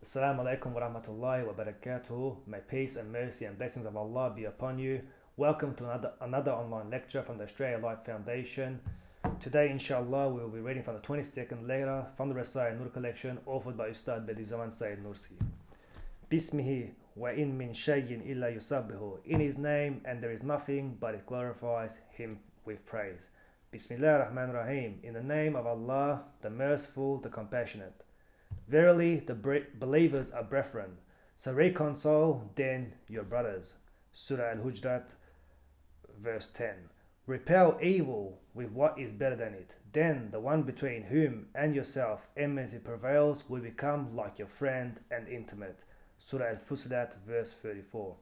Assalamu alaikum wa rahmatullahi wa barakatuh. May peace and mercy and blessings of Allah be upon you. Welcome to another online lecture from the Australia Light Foundation. Today, inshallah, we will be reading from the 22nd letter from the Risale-i collection authored by Ustad Bediuzzaman Sayyid Nursi. Bismihi wa in min shayyin illa yusabbihu. In his name, and there is nothing but it glorifies him with praise. Bismillah ar-Rahman ar-Rahim. In the name of Allah, the merciful, the compassionate. Verily, the believers are brethren, so reconcile then your brothers. Surah Al-Hujurat, verse 10. Repel evil with what is better than it. Then the one between whom and yourself enmity prevails will become like your friend and intimate. Surah Al-Fusilat, verse 34.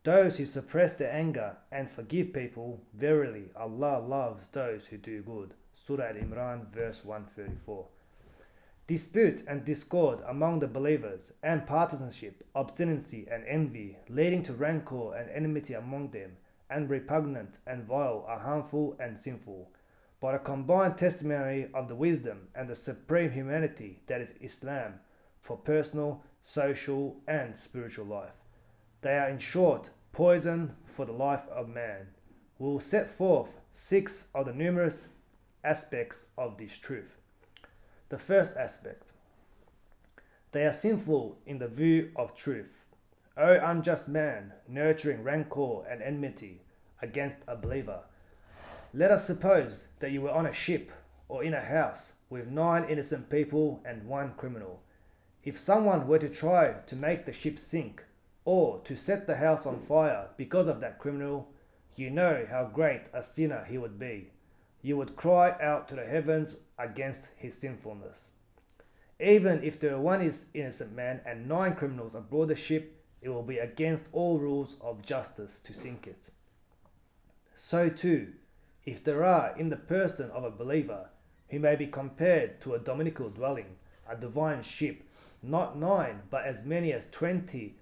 Those who suppress their anger and forgive people, verily Allah loves those who do good. Surah Al-Imran, verse 134. Dispute and discord among the believers, and partisanship, obstinacy and envy, leading to rancor and enmity among them, and repugnant and vile are harmful and sinful. But a combined testimony of the wisdom and the supreme humanity that is Islam for personal, social and spiritual life. They are in short poison for the life of man. We will set forth 6 of the numerous aspects of this truth. The first aspect. They are sinful in the view of truth. O unjust man, nurturing rancor and enmity against a believer. Let us suppose that you were on a ship or in a house with 9 innocent people and 1 criminal. If someone were to try to make the ship sink or to set the house on fire because of that criminal, you know how great a sinner he would be. You would cry out to the heavens against his sinfulness. Even if there were 1 innocent man and 9 criminals aboard the ship, it will be against all rules of justice to sink it. So too, if there are in the person of a believer who may be compared to a dominical dwelling, a divine ship, not 9 but as many as 20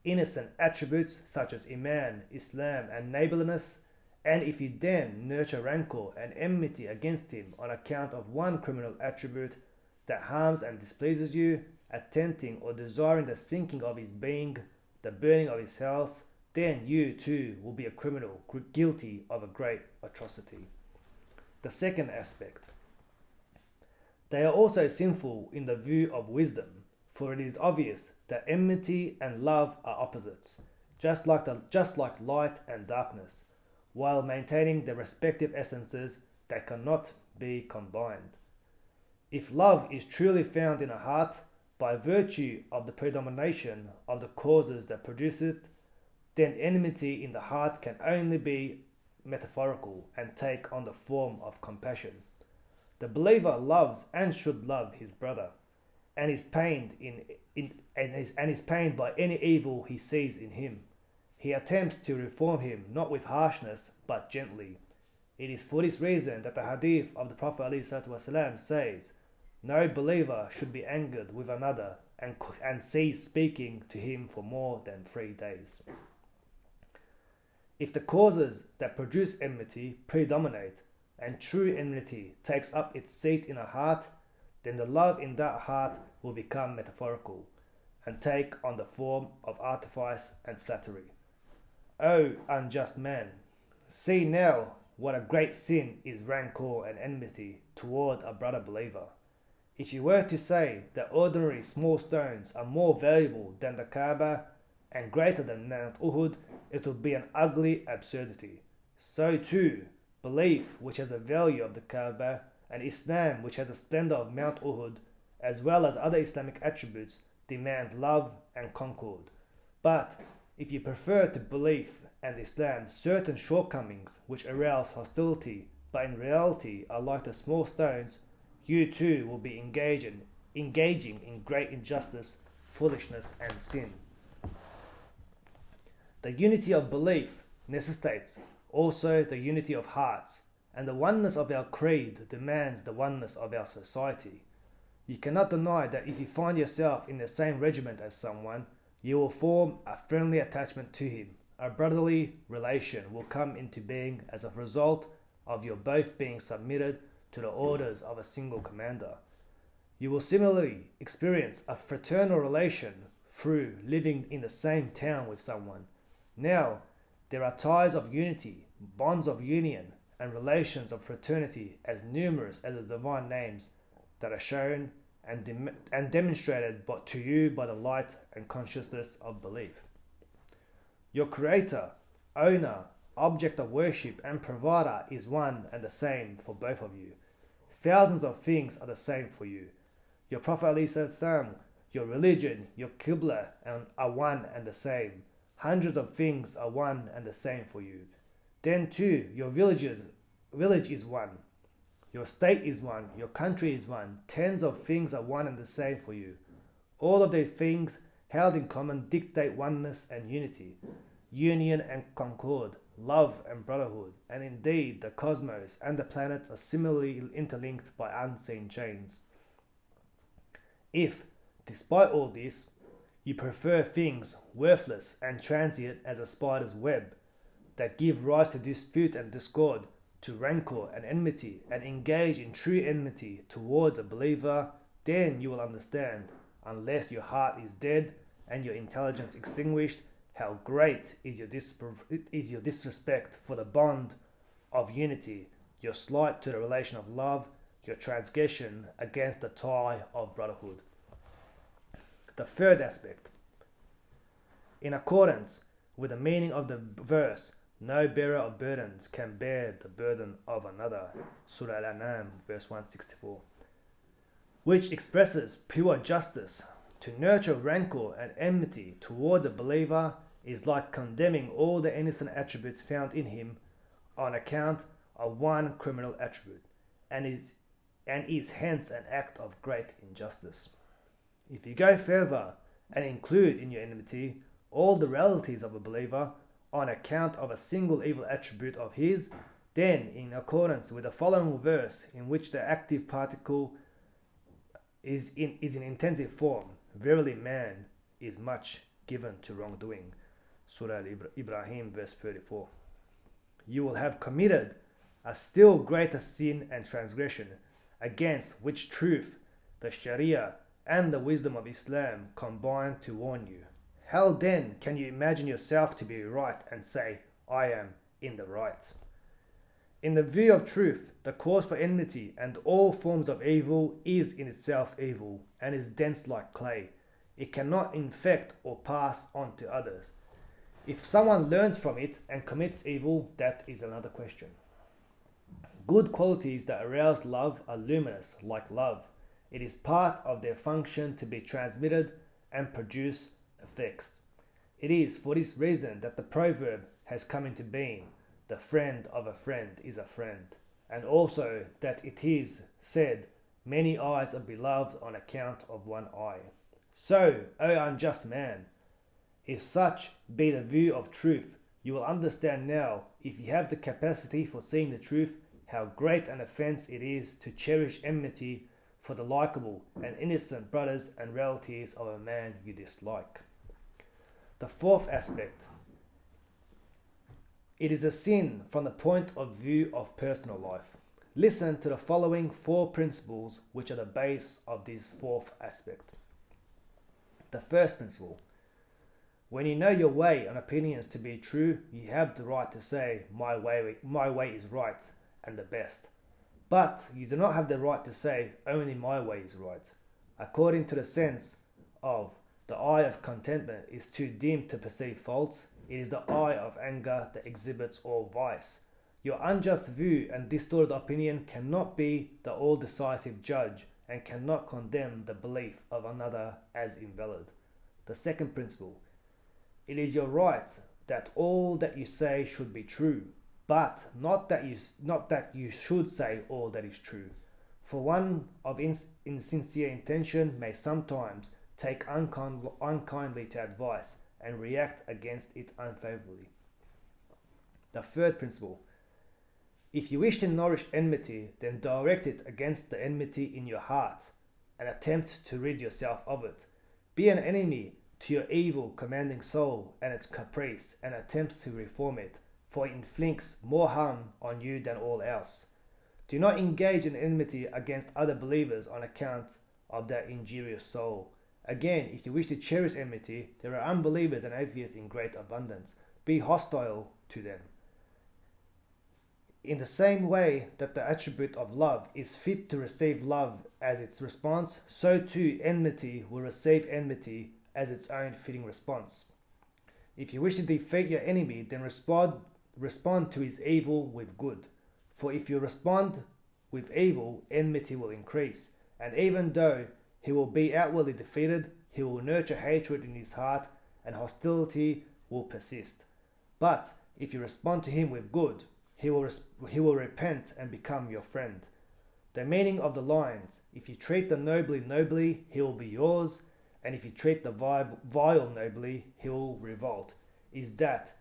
innocent attributes such as Iman, Islam and neighborliness, and if you then nurture rancor and enmity against him on account of 1 criminal attribute that harms and displeases you, attempting or desiring the sinking of his being, the burning of his house, then you too will be a criminal guilty of a great atrocity. The second aspect. They are also sinful in the view of wisdom, for it is obvious that enmity and love are opposites, just like light and darkness, while maintaining their respective essences that cannot be combined. If love is truly found in a heart by virtue of the predomination of the causes that produce it, then enmity in the heart can only be metaphorical and take on the form of compassion. The believer loves and should love his brother, and is pained is pained by any evil he sees in him. He attempts to reform him not with harshness but gently. It is for this reason that the hadith of the Prophet ﷺ says, no believer should be angered with another and cease speaking to him for more than 3 days. If the causes that produce enmity predominate and true enmity takes up its seat in a heart, then the love in that heart will become metaphorical and take on the form of artifice and flattery. O unjust man, see now what a great sin is rancor and enmity toward a brother believer. If you were to say that ordinary small stones are more valuable than the Kaaba and greater than Mount Uhud, it would be an ugly absurdity. So too, belief which has the value of the Kaaba and Islam which has the splendor of Mount Uhud, as well as other Islamic attributes, demand love and concord. But if you prefer to belief and Islam certain shortcomings which arouse hostility, but in reality are like the small stones, you too will be engaging in great injustice, foolishness and sin. The unity of belief necessitates also the unity of hearts, and the oneness of our creed demands the oneness of our society. You cannot deny that if you find yourself in the same regiment as someone, you will form a friendly attachment to him. A brotherly relation will come into being as a result of your both being submitted to the orders of a single commander. You will similarly experience a fraternal relation through living in the same town with someone. Now, there are ties of unity, bonds of union, and relations of fraternity as numerous as the divine names that are shown and demonstrated but to you by the light and consciousness of belief. Your creator, owner, object of worship, and provider is one and the same for both of you. Thousands of things are the same for you. Your Prophet ﷺ, your religion, your Qibla are one and the same. Hundreds of things are one and the same for you. Then too, your village is one. Your state is one. Your country is one. Tens of things are one and the same for you. All of these things held in common dictate oneness and unity, union and concord, love and brotherhood, and indeed the cosmos and the planets are similarly interlinked by unseen chains. If, despite all this, you prefer things worthless and transient as a spider's web, that give rise to dispute and discord, to rancor and enmity, and engage in true enmity towards a believer, then you will understand, unless your heart is dead and your intelligence extinguished, how great is your disrespect for the bond of unity, your slight to the relation of love, your transgression against the tie of brotherhood. The third aspect. In accordance with the meaning of the verse, no bearer of burdens can bear the burden of another. Surah Al-An'am, verse 164. Which expresses pure justice. To nurture rancor and enmity towards a believer is like condemning all the innocent attributes found in him on account of one criminal attribute, and is hence an act of great injustice. If you go further and include in your enmity all the relatives of a believer on account of a single evil attribute of his, then in accordance with the following verse in which the active particle is in intensive form, verily man is much given to wrongdoing. Surah Al-Ibrahim, verse 34. You will have committed a still greater sin and transgression, against which truth, the Sharia, and the wisdom of Islam combine to warn you. How then can you imagine yourself to be right and say, I am in the right? In the view of truth, the cause for enmity and all forms of evil is in itself evil and is dense like clay. It cannot infect or pass on to others. If someone learns from it and commits evil, that is another question. Good qualities that arouse love are luminous, like love. It is part of their function to be transmitted and produce effects. It is for this reason that the proverb has come into being, the friend of a friend is a friend, and also that it is said, many eyes are beloved on account of one eye. So, O unjust man, if such be the view of truth, you will understand now, if you have the capacity for seeing the truth, how great an offense it is to cherish enmity for the likable and innocent brothers and relatives of a man you dislike. The fourth aspect. It is a sin from the point of view of personal life. Listen to the following 4 principles which are the base of this fourth aspect. The first principle. When you know your way and opinions to be true, you have the right to say, my way is right and the best. But you do not have the right to say, only my way is right. According to the sense of the eye of contentment is too dim to perceive faults, it is the eye of anger that exhibits all vice. Your unjust view and distorted opinion cannot be the all-decisive judge and cannot condemn the belief of another as invalid. The second principle. It is your right that all that you say should be true, but not that you should say all that is true. For one of insincere intention may sometimes take unkindly to advice and react against it unfavorably. The third principle. If you wish to nourish enmity, then direct it against the enmity in your heart and attempt to rid yourself of it. Be an enemy to your evil commanding soul and its caprice and attempt to reform it, for it inflicts more harm on you than all else. Do not engage in enmity against other believers on account of that injurious soul. Again, if you wish to cherish enmity, there are unbelievers and atheists in great abundance. Be hostile to them. In the same way that the attribute of love is fit to receive love as its response, so too enmity will receive enmity as its own fitting response. If you wish to defeat your enemy, then respond to his evil with good. For if you respond with evil, enmity will increase, and even though he will be outwardly defeated, he will nurture hatred in his heart, and hostility will persist. But if you respond to him with good, he will repent and become your friend. The meaning of the lines, if you treat the nobly, he will be yours, and if you treat the vile nobly, he will revolt, is that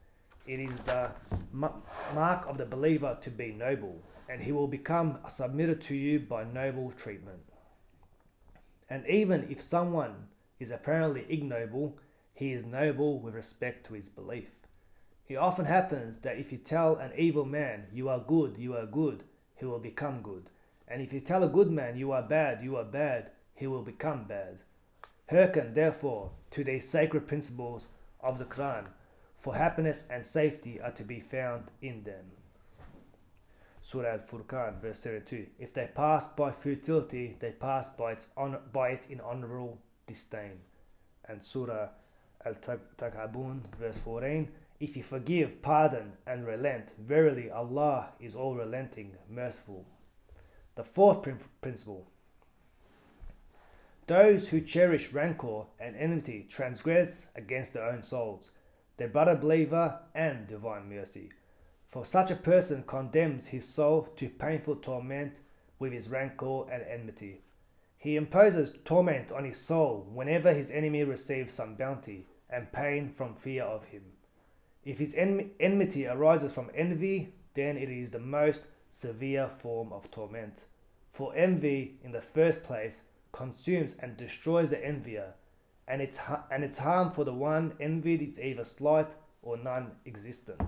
it is the mark of the believer to be noble, and he will become submitted to you by noble treatment. And even if someone is apparently ignoble, he is noble with respect to his belief. It often happens that if you tell an evil man, you are good, he will become good. And if you tell a good man, you are bad, he will become bad. Hearken, therefore, to these sacred principles of the Quran, for happiness and safety are to be found in them. Surah Al-Furqan, verse 32. If they pass by futility, they pass by it in honorable disdain. And Surah Al-Takabun, verse 14. If you forgive, pardon, and relent, verily Allah is all relenting, merciful. The fourth principle. Those who cherish rancor and enmity transgress against their own souls, their brother believer, and divine mercy. For such a person condemns his soul to painful torment with his rancor and enmity. He imposes torment on his soul whenever his enemy receives some bounty and pain from fear of him. If his enmity arises from envy, then it is the most severe form of torment. For envy, in the first place, consumes and destroys the envier, and its harm for the one envied is either slight or non-existent.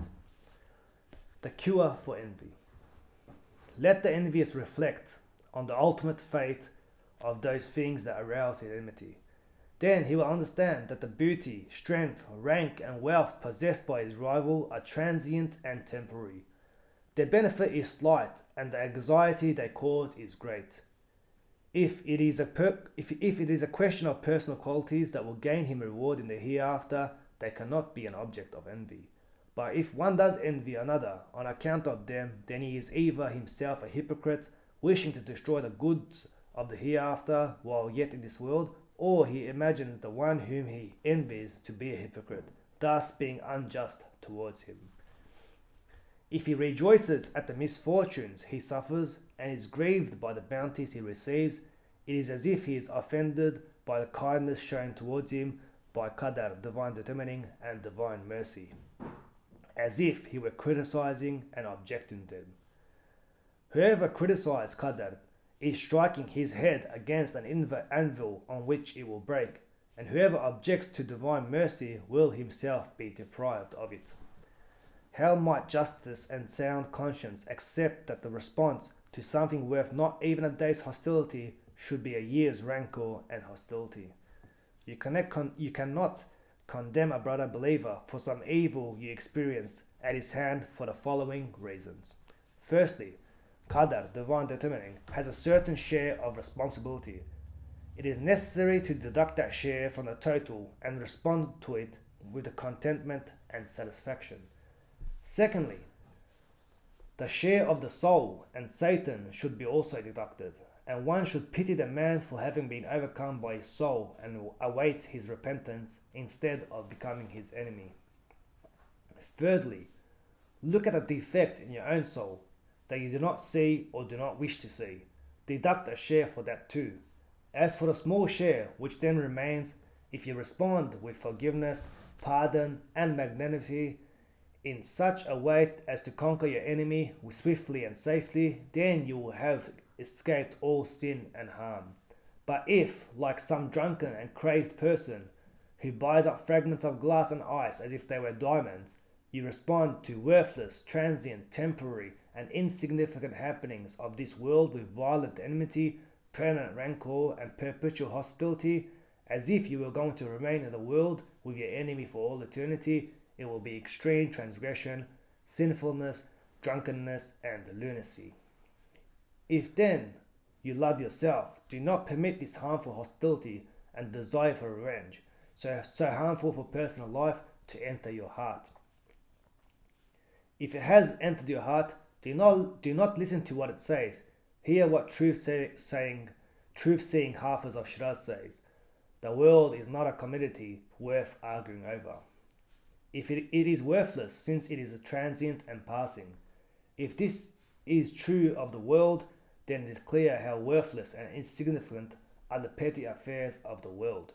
The cure for envy. Let the envious reflect on the ultimate fate of those things that arouse his enmity. Then he will understand that the beauty, strength, rank, and wealth possessed by his rival are transient and temporary. Their benefit is slight, and the anxiety they cause is great. If it is a question of personal qualities that will gain him reward in the hereafter, they cannot be an object of envy. But if one does envy another on account of them, then he is either himself a hypocrite, wishing to destroy the goods of the hereafter while yet in this world, or he imagines the one whom he envies to be a hypocrite, thus being unjust towards him. If he rejoices at the misfortunes he suffers and is grieved by the bounties he receives, it is as if he is offended by the kindness shown towards him by Qadar, divine determining, and divine mercy, as if he were criticizing and objecting them. Whoever criticizes Qadar is striking his head against an anvil on which it will break, and whoever objects to divine mercy will himself be deprived of it. How might justice and sound conscience accept that the response to something worth not even a day's hostility should be a year's rancor and hostility? You cannot condemn a brother believer for some evil you experienced at his hand for the following reasons. Firstly, Qadar, divine determining, has a certain share of responsibility. It is necessary to deduct that share from the total and respond to it with the contentment and satisfaction. Secondly, the share of the soul and Satan should be also deducted, and one should pity the man for having been overcome by his soul and await his repentance instead of becoming his enemy. Thirdly, look at a defect in your own soul that you do not see or do not wish to see. Deduct a share for that too. As for the small share which then remains, if you respond with forgiveness, pardon, and magnanimity in such a way as to conquer your enemy swiftly and safely, then you will have escaped all sin and harm. But if, like some drunken and crazed person who buys up fragments of glass and ice as if they were diamonds, you respond to worthless, transient, temporary, and insignificant happenings of this world with violent enmity, permanent rancor, and perpetual hostility, as if you were going to remain in the world with your enemy for all eternity, it will be extreme transgression, sinfulness, drunkenness, and lunacy. If then you love yourself, do not permit this harmful hostility and desire for revenge, so harmful for personal life, to enter your heart. If it has entered your heart, do not listen to what it says. Hear what truth-seeing Hafiz of Shiraz says. The world is not a commodity worth arguing over. If it is worthless, since it is transient and passing. If this is true of the world, then it is clear how worthless and insignificant are the petty affairs of the world.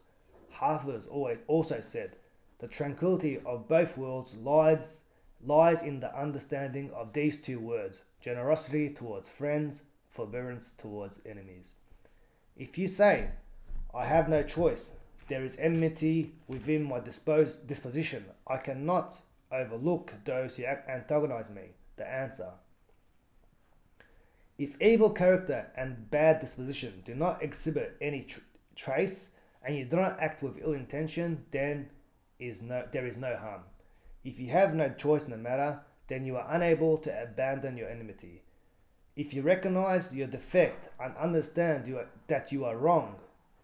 Hafiz also said, the tranquility of both worlds lies in the understanding of these two words: generosity towards friends, forbearance towards enemies. If you say, I have no choice, there is enmity within my disposition, I cannot overlook those who antagonize me, the answer: if evil character and bad disposition do not exhibit any trace, and you do not act with ill intention, then there is no harm. If you have no choice in the matter, then you are unable to abandon your enmity. If you recognize your defect and understand that you are wrong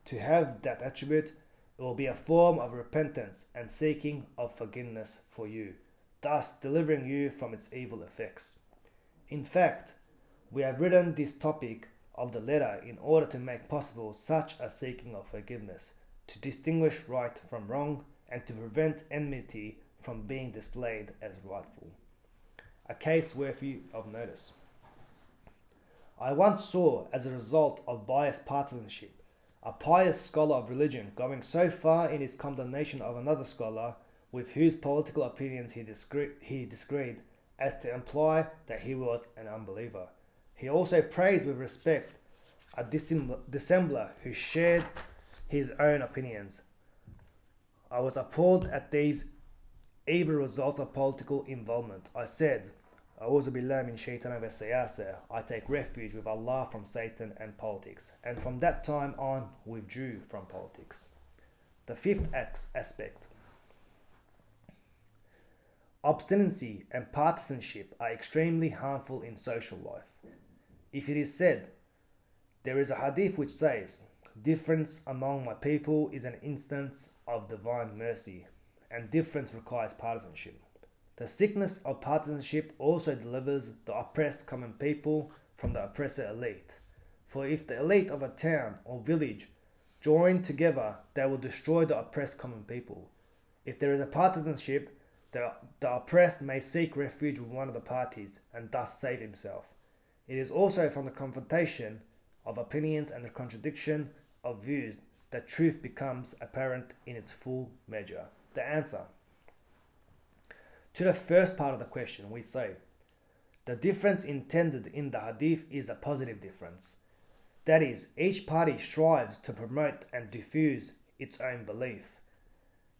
to have that attribute, it will be a form of repentance and seeking of forgiveness for you, thus delivering you from its evil effects. In fact, we have written this topic of the letter in order to make possible such a seeking of forgiveness, to distinguish right from wrong, and to prevent enmity from being displayed as rightful. A case worthy of notice. I once saw, as a result of biased partisanship, a pious scholar of religion going so far in his condemnation of another scholar with whose political opinions he disagreed as to imply that he was an unbeliever. He also praised with respect a dissembler who shared his own opinions. I was appalled at these evil results of political involvement. I said, A'udhu billahi min shaitan wa siyasa. I take refuge with Allah from Satan and politics, and from that time on withdrew from politics. The fifth aspect. Obstinacy and partisanship are extremely harmful in social life. If it is said, there is a hadith which says, difference among my people is an instance of divine mercy, and difference requires partisanship. The sickness of partisanship also delivers the oppressed common people from the oppressor elite. For if the elite of a town or village join together, they will destroy the oppressed common people. If there is a partisanship, the oppressed may seek refuge with one of the parties and thus save himself. It is also from the confrontation of opinions and the contradiction of views that truth becomes apparent in its full measure. The answer. To the first part of the question, we say, the difference intended in the hadith is a positive difference. That is, each party strives to promote and diffuse its own belief.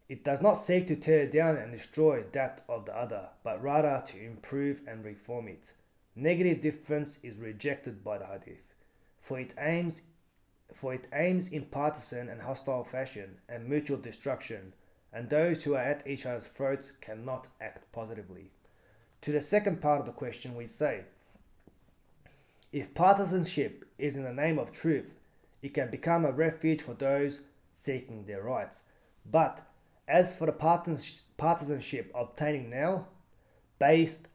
It does not seek to tear down and destroy that of the other, but rather to improve and reform it. Negative difference is rejected by the hadith, for it aims in partisan and hostile fashion and mutual destruction, and those who are at each other's throats cannot act positively. To the second part of the question, we say, if partisanship is in the name of truth, it can become a refuge for those seeking their rights. But as for the partisanship obtaining now, biased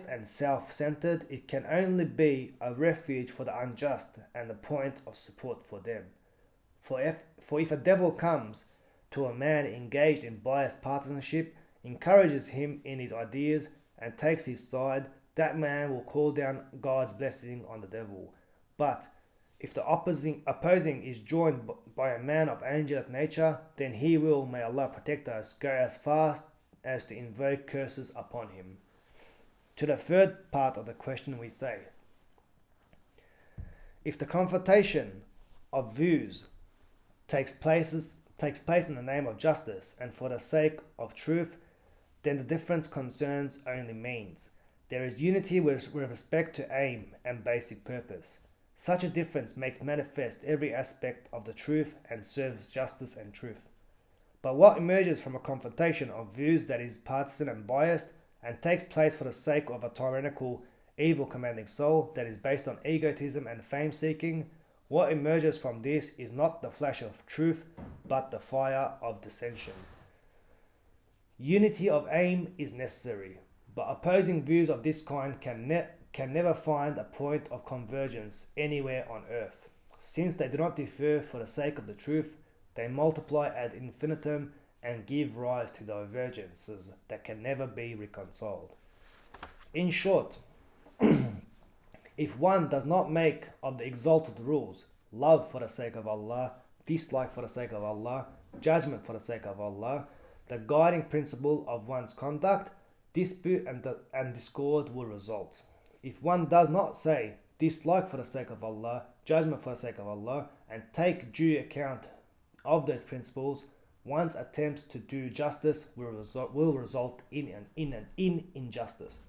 and self-centered, it can only be a refuge for the unjust and a point of support for them. For if a devil comes to a man engaged in biased partisanship, encourages him in his ideas, and takes his side, that man will call down God's blessing on the devil. But if the opposing is joined by a man of angelic nature, then he will, may Allah protect us, go as far as to invoke curses upon him. To the third part of the question, we say, if the confrontation of views takes place in the name of justice and for the sake of truth, then the difference concerns only means. There is unity with respect to aim and basic purpose. Such a difference makes manifest every aspect of the truth and serves justice and truth. But what emerges from a confrontation of views that is partisan and biased and takes place for the sake of a tyrannical, evil commanding soul that is based on egotism and fame seeking, what emerges from this is not the flash of truth, but the fire of dissension. Unity of aim is necessary, but opposing views of this kind can never find a point of convergence anywhere on earth. Since they do not differ for the sake of the truth, they multiply ad infinitum and give rise to divergences that can never be reconciled. In short, if one does not make of the exalted rules love for the sake of Allah, dislike for the sake of Allah, judgment for the sake of Allah, the guiding principle of one's conduct, dispute and discord will result. If one does not say dislike for the sake of Allah, judgment for the sake of Allah, and take due account of those principles, one's attempts to do justice will result in injustice.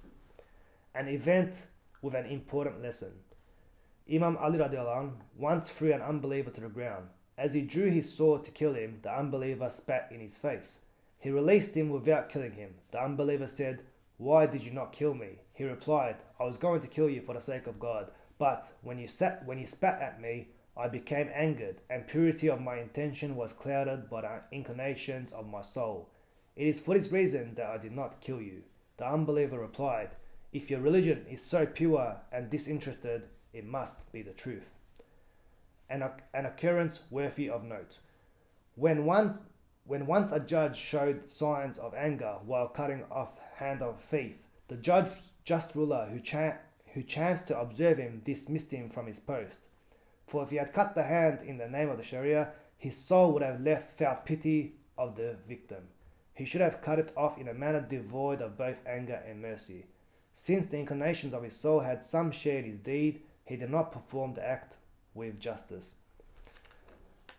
An event with an important lesson. Imam Ali radiallahu anh once threw an unbeliever to the ground. As he drew his sword to kill him, the unbeliever spat in his face. He released him without killing him. The unbeliever said, "Why did you not kill me?" He replied, "I was going to kill you for the sake of God, but when you spat at me, I became angered, and purity of my intention was clouded by the inclinations of my soul. It is for this reason that I did not kill you." The unbeliever replied, "If your religion is so pure and disinterested, it must be the truth." An occurrence worthy of note. When once a judge showed signs of anger while cutting off hand of a thief, the just ruler who chanced to observe him dismissed him from his post. For if he had cut the hand in the name of the Sharia, his soul would have felt pity of the victim. He should have cut it off in a manner devoid of both anger and mercy. Since the inclinations of his soul had some share in his deed, he did not perform the act with justice.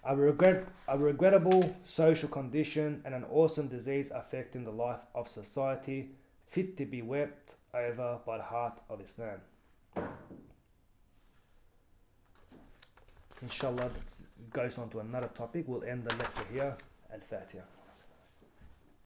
A regrettable social condition and an awesome disease affecting the life of society, fit to be wept over by the heart of Islam. Inshallah, that goes on to another topic. We'll end the lecture here. Al-Fatiha.